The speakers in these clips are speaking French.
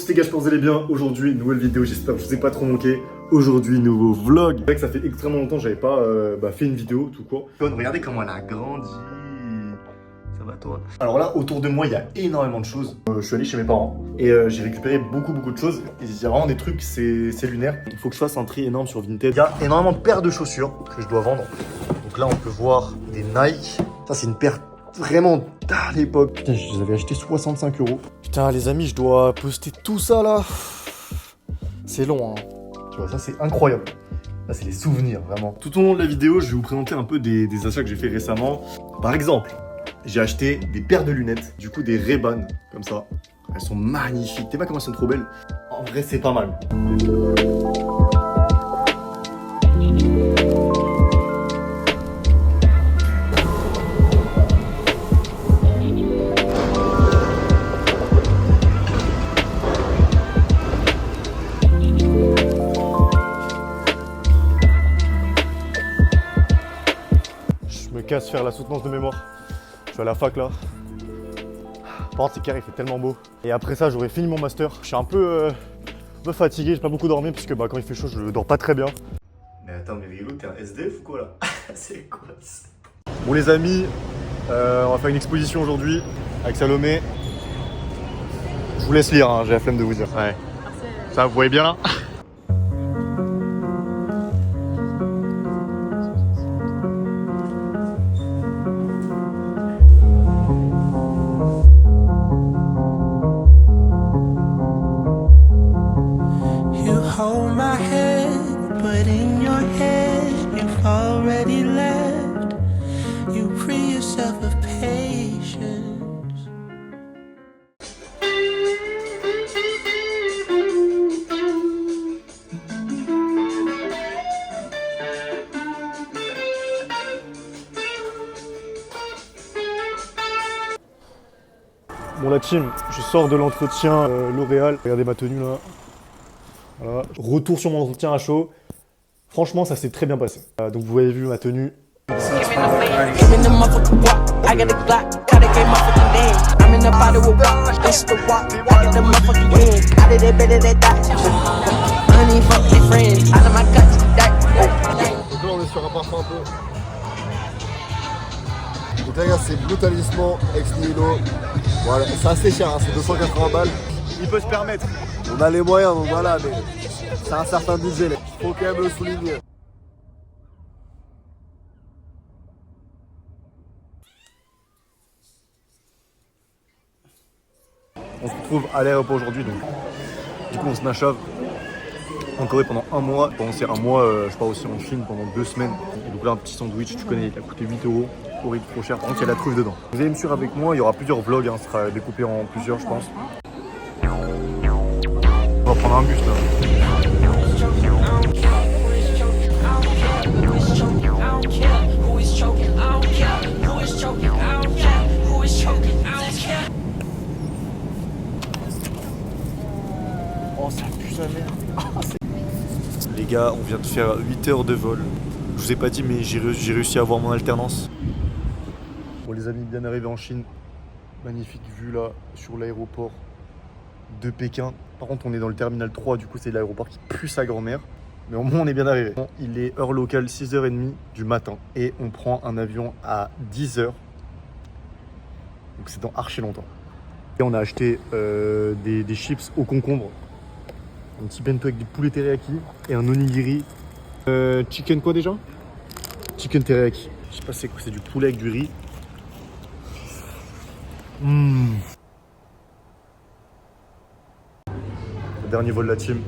tous les gars, j'espère que vous allez bien. Aujourd'hui, nouvelle vidéo, j'espère que je vous ai pas trop manqué. Aujourd'hui, nouveau vlog. C'est vrai que ça fait extrêmement longtemps que j'avais pas fait une vidéo, tout court. Regardez comment elle a grandi. Ça va toi? Alors là, autour de moi, il y a énormément de choses. Je suis allé chez mes parents et j'ai récupéré beaucoup de choses. Il y a vraiment des trucs, c'est lunaire. Il faut que je fasse un tri énorme sur Vinted. Il y a énormément de paires de chaussures que je dois vendre. Donc là, on peut voir des Nike. Ça, c'est une paire vraiment à l'époque. Putain, je les avais achetés 65 €. Putain, les amis, je dois poster tout ça là. C'est long, hein. Tu vois, ça, c'est incroyable. Là, c'est les souvenirs, vraiment. Tout au long de la vidéo, je vais vous présenter un peu des achats que j'ai fait récemment. Par exemple, j'ai acheté des paires de lunettes, du coup des Ray-Ban, comme ça. Elles sont magnifiques. T'es pas comment elles sont trop belles. En vrai, c'est pas mal. Je me casse faire la soutenance de mémoire. Je suis à la fac là. Par contre, c'est carré, il fait tellement beau. Et après ça, j'aurais fini mon master. Je suis un peu fatigué, j'ai pas beaucoup dormi parce que quand il fait chaud, je dors pas très bien. Mais attends, mais Rilo, t'es un SDF ou quoi là? C'est quoi ça? Bon les amis, on va faire une exposition aujourd'hui avec Salomé. Je vous laisse lire, hein, j'ai la flemme de vous dire. Ouais. Ça, vous voyez bien là? Hold my hand, but in your head you've already left. You free yourself of patience. Bon la team, je sors de l'entretien L'Oréal. Regardez ma tenue là. Voilà. Retour sur mon entretien à chaud. Franchement, ça s'est très bien passé. Donc vous avez vu ma tenue. Donc là on est sur un parfum un peu. Donc là regarde, c'est Blue Talisman ex nihilo. Voilà, c'est assez cher, hein, c'est 280 balles. Il peut se permettre. On a les moyens donc voilà, mais c'est un certain budget là. Faut quand même le souligner. On se retrouve à l'aéroport aujourd'hui, donc du coup on se nachave en Corée pendant un mois. Pendant ces un mois, je pars aussi en Chine pendant 2 semaines. Et donc là un petit sandwich, tu connais, il a coûté 8 €. Horrible, trop cher. Par contre il y a la truffe dedans. Vous allez me suivre avec moi, il y aura plusieurs vlogs, hein, ça sera découpé en plusieurs je pense. On va prendre un bus là. Oh ça pue sa mère. Les gars, on vient de faire 8 heures de vol. Je vous ai pas dit mais j'ai réussi à avoir mon alternance. Bon les amis, bien arrivé en Chine. Magnifique vue là sur l'aéroport de Pékin. Par contre on est dans le terminal 3, du coup c'est l'aéroport qui pue sa grand-mère. Mais au moins on est bien arrivé. Bon, il est heure locale 6h30 du matin. Et on prend un avion à 10h. Donc c'est dans archi longtemps. Et on a acheté des chips au concombre. Un petit bento avec du poulet teriyaki et un onigiri. Chicken quoi déjà? Chicken teriyaki. Je sais pas c'est quoi, c'est du poulet avec du riz. Le dernier vol de la team.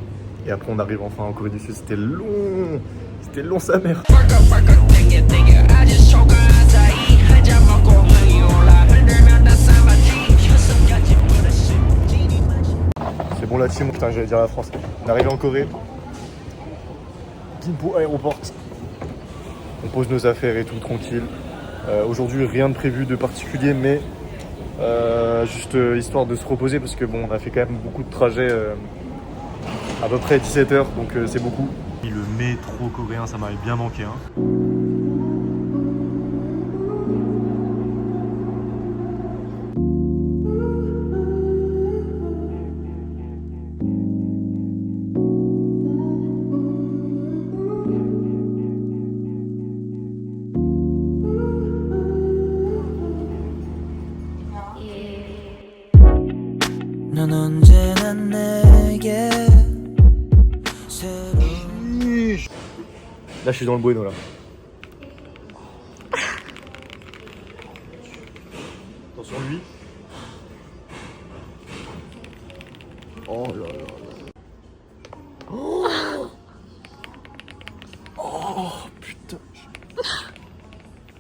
Et après on arrive enfin en Corée du Sud. C'était long. C'était long sa mère. C'est bon la team, putain j'allais dire la France. On est arrivé en Corée. Gimpo aéroport. On pose nos affaires et tout tranquille. Aujourd'hui rien de prévu de particulier mais juste histoire de se reposer parce que bon on a fait quand même beaucoup de trajets à peu près 17 h donc c'est beaucoup. Le métro coréen ça m'avait bien manqué hein. Là, je suis dans le bueno, là. Attention, lui. Oh là là. Oh, oh putain.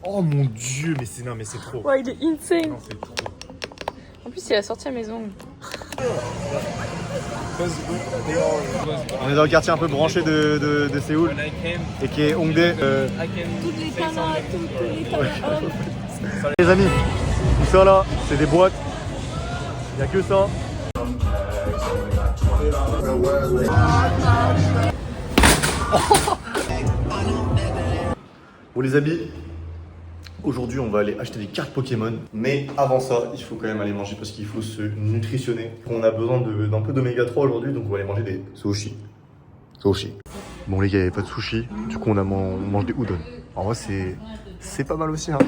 Oh mon dieu, mais c'est trop. Ouais, il est insane. Non, c'est trop. En plus, il a sorti à mes ongles. On est dans le quartier un peu branché de Séoul et qui est Hongdae. Toutes les tanas, tous les tanas. Les amis, tout ça là, c'est des boîtes. Il n'y a que ça. Bon les amis, aujourd'hui on va aller acheter des cartes Pokémon. Mais avant ça, il faut quand même aller manger parce qu'il faut se nutritionner. On a besoin d'un peu d'oméga 3 aujourd'hui, donc on va aller manger des sushis. Sushi. Bon les gars, il n'y avait pas de sushi, du coup on mange des udon. En vrai c'est pas mal aussi hein.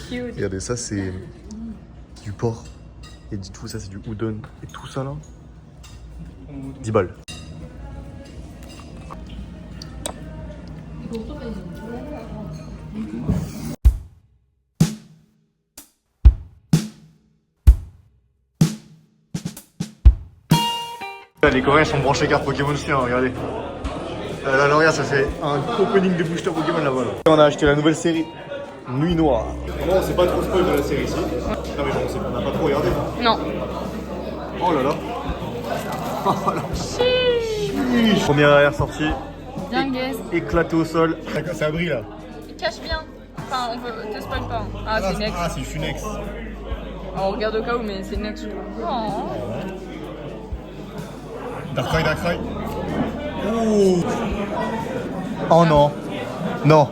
Cute. Regardez, ça c'est du porc. Et du tout ça c'est du udon. Et tout ça là, 10 balles. Les Coréens sont branchés cartes Pokémon aussi, hein, regardez. Là, regarde, ça fait un opening de booster Pokémon là-bas. Là. On a acheté la nouvelle série Nuit Noire. Comment on sait pas trop spoil de la série ici. Non mais bon, on n'a pas trop regardé. Non. Oh là là. Oh là. Première sortie. Bien guess. Éclaté au sol. Ça brille là. Il cache bien. Enfin, on te spoil pas. Ah, c'est Nex. Ah, c'est Funex. On regarde au cas où, mais c'est Nex, je crois. Oh. Darkrai. Ouh. Oh non. Non.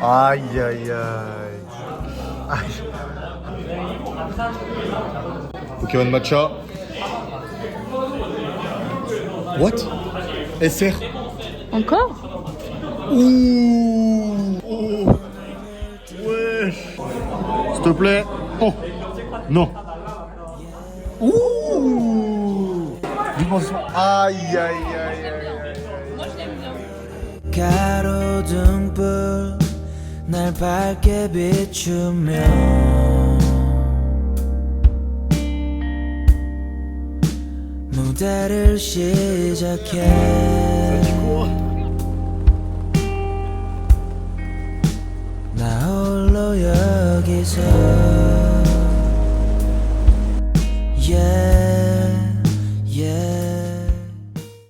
Aïe aïe aïe. Pokémon Matcha. What? SR. Encore? Ouh. Oh. Ouais. S'il te plaît. Oh. Non. Ouh. Aïe aïe aïe aïe. Moi, je l'aime bien. 가로등불 날 밝게 비추며 무대를 시작해 나 홀로 여기서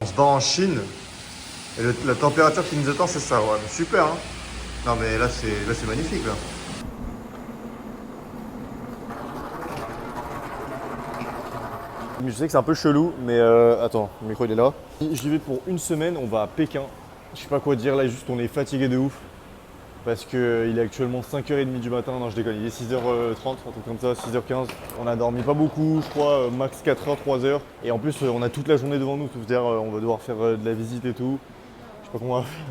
On se bat en Chine et la température qui nous attend c'est ça, ouais, mais super hein. Non mais là c'est magnifique là. Je sais que c'est un peu chelou mais attends, le micro il est là. Je vais pour une semaine, on va à Pékin. Je sais pas quoi dire là, juste on est fatigué de ouf. Parce qu'il est actuellement 5h30 du matin, non je déconne, il est 6h30, un truc comme ça, 6h15. On a dormi pas beaucoup, je crois, max 4h, 3h. Et en plus on a toute la journée devant nous, c'est-à-dire on va devoir faire de la visite et tout. Je sais pas comment on va faire.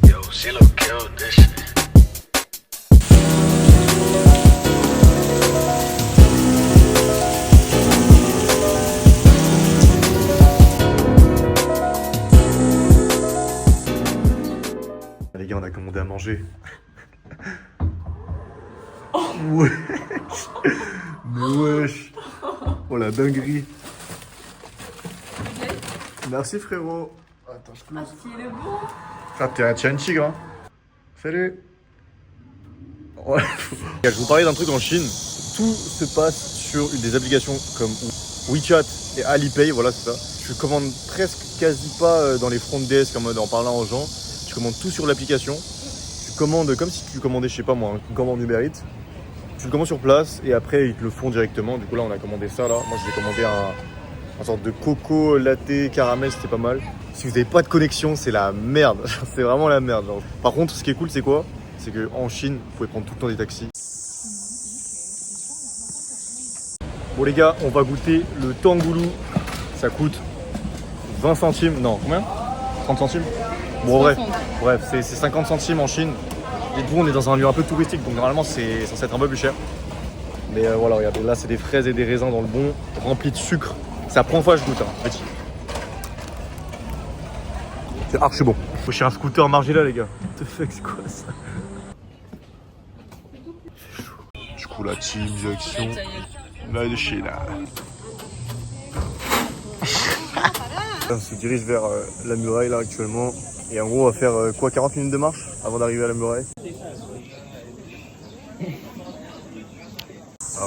Yo, she look cute, this shit. Les gars, on a commandé à manger. Wesh. Mais wesh. Oh la dinguerie. Merci frérot. Attends, je close. Il est beau. Ah, t'es un tigre, hein. Salut. Ouais. Je vous parlais d'un truc en Chine. Tout se passe sur des applications comme WeChat et Alipay, voilà c'est ça. Je commande presque quasi pas dans les front desk en mode en parlant aux gens. Tu commandes tout sur l'application. Tu commandes comme si tu commandais, je sais pas moi, une commande Uber Eats. Tu le commandes sur place et après ils te le font directement. Du coup là on a commandé ça là. Moi j'ai commandé un sorte de coco latte caramel, c'était pas mal. Si vous n'avez pas de connexion, c'est la merde. C'est vraiment la merde. Genre. Par contre, ce qui est cool, c'est quoi? C'est qu'en Chine, vous pouvez prendre tout le temps des taxis. Bon les gars, on va goûter le tangoulou. Ça coûte 20 centimes. Non, combien? 30 centimes? Bon, bref, c'est 50 centimes en Chine. Dites-vous, on est dans un lieu un peu touristique, donc normalement, c'est censé être un peu plus cher. Mais voilà, regardez, là, c'est des fraises et des raisins dans le bon, remplis de sucre. C'est la première fois que je goûte, hein, petit. C'est archi bon. Faut chercher un scooter margé là les gars. What the fuck, c'est quoi ça? C'est chaud. Du coup la team direction là de chez là. On se dirige vers la muraille là actuellement. Et en gros on va faire quoi, 40 minutes de marche avant d'arriver à la muraille.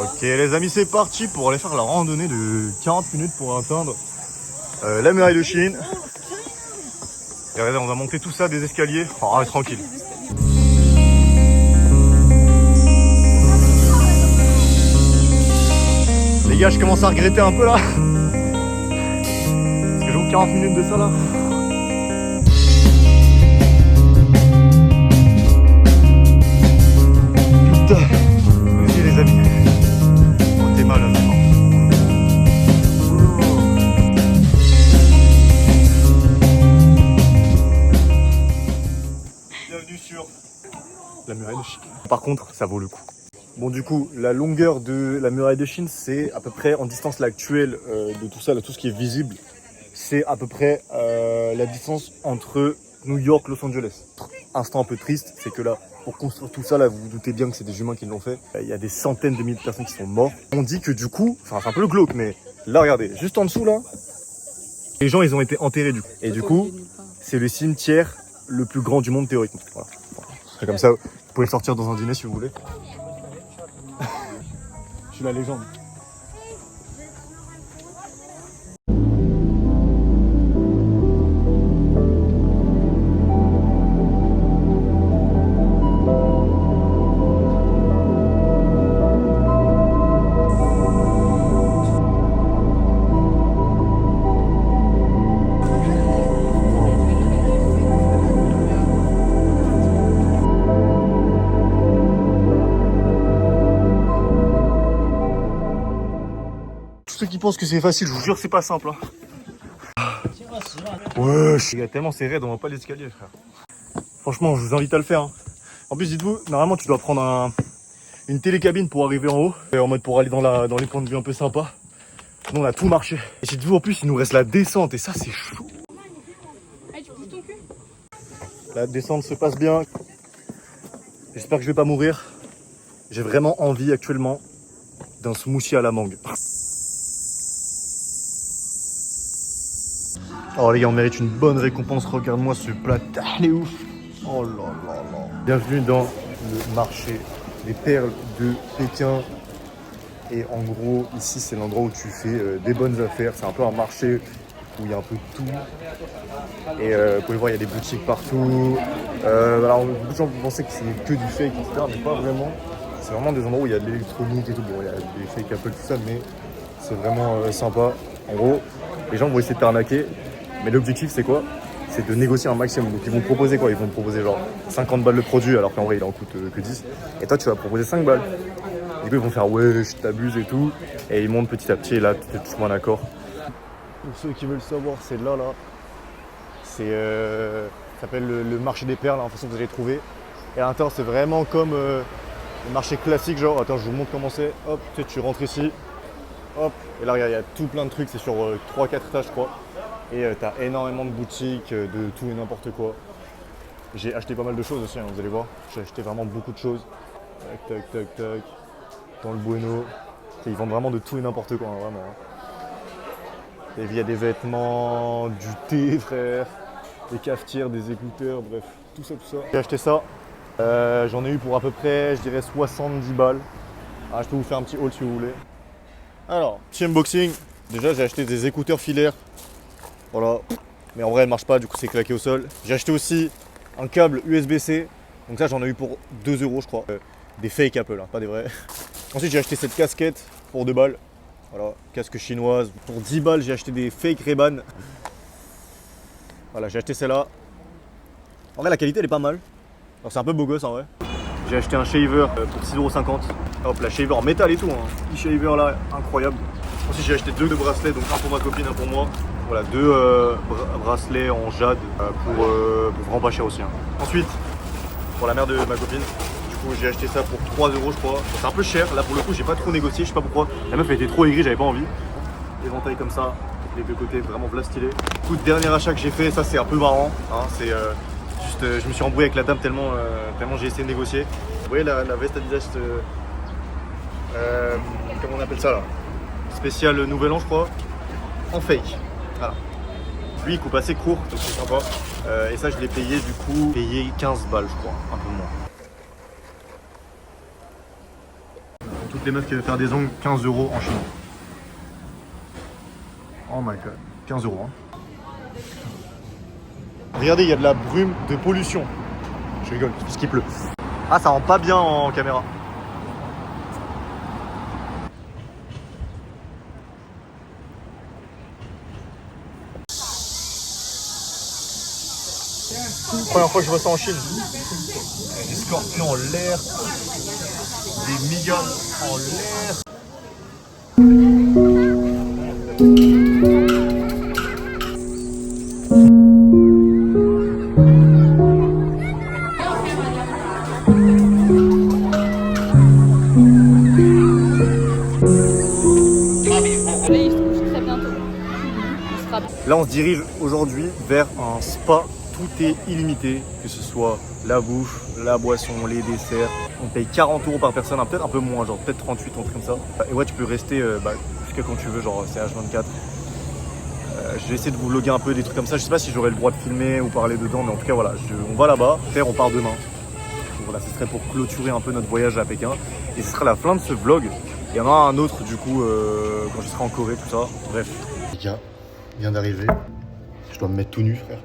Ok les amis, c'est parti pour aller faire la randonnée de 40 minutes pour atteindre la muraille de Chine. Et regardez, on va monter tout ça des escaliers. Oh, tranquille. Les gars, je commence à regretter un peu là. Parce que j'ai 40 minutes de ça là. Putain. Vas-y les amis. Oh, t'es mal, t'es mal. Bienvenue sur la muraille de Chine. Par contre, ça vaut le coup. Bon, du coup, la longueur de la muraille de Chine, c'est à peu près en distance actuelle de tout ça, là, tout ce qui est visible, c'est à peu près la distance entre New York et Los Angeles. Instant un peu triste, c'est que là, pour construire tout ça, là, vous vous doutez bien que c'est des humains qui l'ont fait. Il y a des centaines de milliers de personnes qui sont mortes. On dit que du coup, enfin, c'est un peu le glauque, mais là, regardez, juste en dessous, là, les gens, ils ont été enterrés du coup. Et du coup, c'est le cimetière le plus grand du monde théoriquement. Voilà. C'est comme ça, vous pouvez le sortir dans un dîner si vous voulez. Je suis la légende. Ceux qui pensent que c'est facile, je vous jure, c'est pas simple. Hein. Wesh, il y a tellement c'est raide, on voit pas l'escalier, frère. Franchement, je vous invite à le faire. Hein. En plus, dites-vous, normalement, tu dois prendre une télécabine pour arriver en haut, et en mode pour aller dans les points de vue un peu sympas. Nous, on a tout marché. Et dites-vous, en plus, il nous reste la descente, et ça, c'est chaud. La descente se passe bien. J'espère que je vais pas mourir. J'ai vraiment envie actuellement d'un smoothie à la mangue. Oh les gars, on mérite une bonne récompense. Regarde-moi ce plat, il est ouf. Oh là là là. Bienvenue dans le marché des perles de Pékin. Et en gros, ici c'est l'endroit où tu fais des bonnes affaires. C'est un peu un marché où il y a un peu de tout. Et vous pouvez voir, il y a des boutiques partout. Alors beaucoup de gens pensaient que c'est que du fake, etc. Mais pas vraiment. C'est vraiment des endroits où il y a de l'électronique et tout. Bon, il y a des fake Apple, tout ça, mais c'est vraiment sympa. En gros, les gens vont essayer de t'arnaquer. Mais l'objectif c'est quoi? C'est de négocier un maximum. Donc ils vont te proposer quoi? Ils vont te proposer genre 50 balles le produit alors qu'en vrai il en coûte que 10. Et toi tu vas proposer 5 balles. Du coup ils vont faire ouais je t'abuse et tout. Et ils montent petit à petit et là tu es tout un accord. Pour ceux qui veulent savoir, c'est là. C'est ça s'appelle le marché des perles, hein, de toute façon vous allez trouver. Et à l'intérieur c'est vraiment comme le marché classique genre. Attends je vous montre comment c'est. Hop, tu rentres ici. Hop, et là regarde il y a tout plein de trucs, c'est sur 3-4 étages je crois. Et t'as énormément de boutiques, de tout et n'importe quoi. J'ai acheté pas mal de choses aussi, hein, vous allez voir. J'ai acheté vraiment beaucoup de choses. Tac, tac, tac, tac. Dans le Bueno. Ils vendent vraiment de tout et n'importe quoi, hein, vraiment. Et il y a des vêtements, du thé, frère. Des cafetières, des écouteurs, bref, tout ça, tout ça. J'ai acheté ça. J'en ai eu pour à peu près, je dirais 70 balles. Ah, je peux vous faire un petit haul si vous voulez. Alors, petit unboxing. Déjà, j'ai acheté des écouteurs filaires. Voilà, mais en vrai elle marche pas, du coup c'est claqué au sol. J'ai acheté aussi un câble USB-C, donc ça j'en ai eu pour 2 € je crois. Des fake Apple, hein, pas des vrais. Ensuite j'ai acheté cette casquette pour 2 balles. Voilà, casque chinoise. Pour 10 balles j'ai acheté des fake Ray-Ban. Voilà, j'ai acheté celle-là. En vrai la qualité elle est pas mal. Alors c'est un peu beau gosse en vrai. J'ai acheté un shaver pour 6,50 €. Hop, la shaver en métal et tout, hein. Petit shaver là, incroyable. Ensuite j'ai acheté 2 bracelets, donc un pour ma copine, un pour moi. Voilà, 2 bracelets en jade pour vraiment pas cher aussi. Hein. Ensuite, pour la mère de ma copine, du coup j'ai acheté ça pour 3 € je crois. C'est un peu cher, là pour le coup j'ai pas trop négocié, je sais pas pourquoi. La meuf elle était trop aigrie, j'avais pas envie. Éventail comme ça, les deux côtés, vraiment v'là stylé. Coup de dernier achat que j'ai fait, ça c'est un peu marrant, hein, c'est juste, je me suis embrouillé avec la dame tellement j'ai essayé de négocier. Vous voyez la veste Adidas, comment on appelle ça là, spécial Nouvel An je crois, en fake, voilà. Lui il coupe assez court, donc c'est sympa. Et ça je l'ai payé du coup, 15 balles je crois, un peu moins. Toutes les meufs qui veulent faire des ongles, 15 € en Chine. Oh my god, 15 €. Hein. Regardez, il y a de la brume de pollution. Je rigole, parce qu'il pleut. Ah, ça rend pas bien en caméra. Première fois que je vois ça en Chine. Des scorpions en l'air, des migales en l'air. Là, on se dirige aujourd'hui vers un spa. Tout est illimité, que ce soit la bouffe, la boisson, les desserts. On paye 40 € par personne, hein, peut-être un peu moins, genre peut-être 38, un truc comme ça. Et ouais, tu peux rester jusqu'à quand tu veux, genre c'est H24. Je vais essayer de vous vlogger un peu des trucs comme ça. Je sais pas si j'aurai le droit de filmer ou parler dedans, mais en tout cas voilà, on va là-bas. On part demain. Donc, voilà, ce serait pour clôturer un peu notre voyage à Pékin. Et ce sera la fin de ce vlog. Il y en aura un autre du coup quand je serai en Corée, tout ça. Bref. Les gars, vient d'arriver. Je dois me mettre tout nu, frère.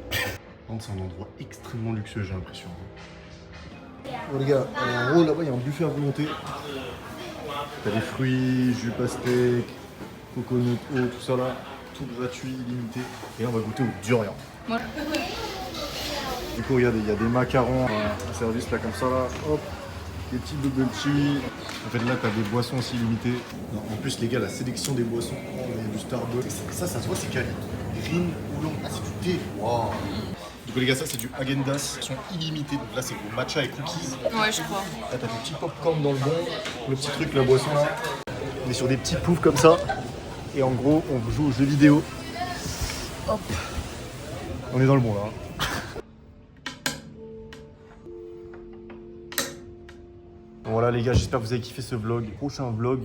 C'est un endroit extrêmement luxueux, j'ai l'impression. Bon les gars, en haut là-bas il y a un buffet à volonté. T'as des fruits, jus pastèque, coconut eau, tout ça là, tout gratuit, illimité. Et là on va goûter au durian. Ouais. Du coup regardez, il y a des macarons en service là comme ça là, hop, des petits bubble tea. En fait là t'as des boissons aussi illimitées. En plus les gars, la sélection des boissons, il y a du Starbucks. Ça se voit, c'est quali. Green, oolong, ah c'est du thé, waouh. Du coup les gars, ça c'est du Häagen-Dazs, ils sont illimités. Donc là c'est du matcha et cookies. Ouais, je crois. Là t'as des petits popcorn dans le bon, le petit truc, la boisson là. On est sur des petits poufs comme ça. Et en gros, on joue aux jeux vidéo. Hop. On est dans le bon là. Bon, voilà les gars, j'espère que vous avez kiffé ce vlog. Prochain vlog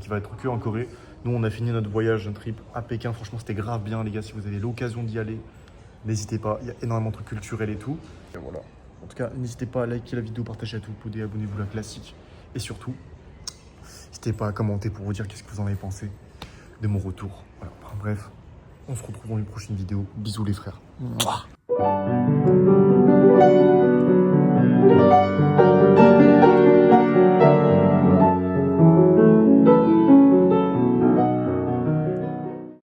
qui va être que en Corée. Nous on a fini notre voyage, notre trip à Pékin. Franchement c'était grave bien les gars, si vous avez l'occasion d'y aller. N'hésitez pas, il y a énormément de trucs culturels et tout. Et voilà. En tout cas, n'hésitez pas à liker la vidéo, partager à tout le pod, abonnez-vous à la classique. Et surtout, n'hésitez pas à commenter pour vous dire qu'est-ce que vous en avez pensé de mon retour. Voilà. Enfin, bref, on se retrouve dans une prochaine vidéo. Bisous les frères. Mouah.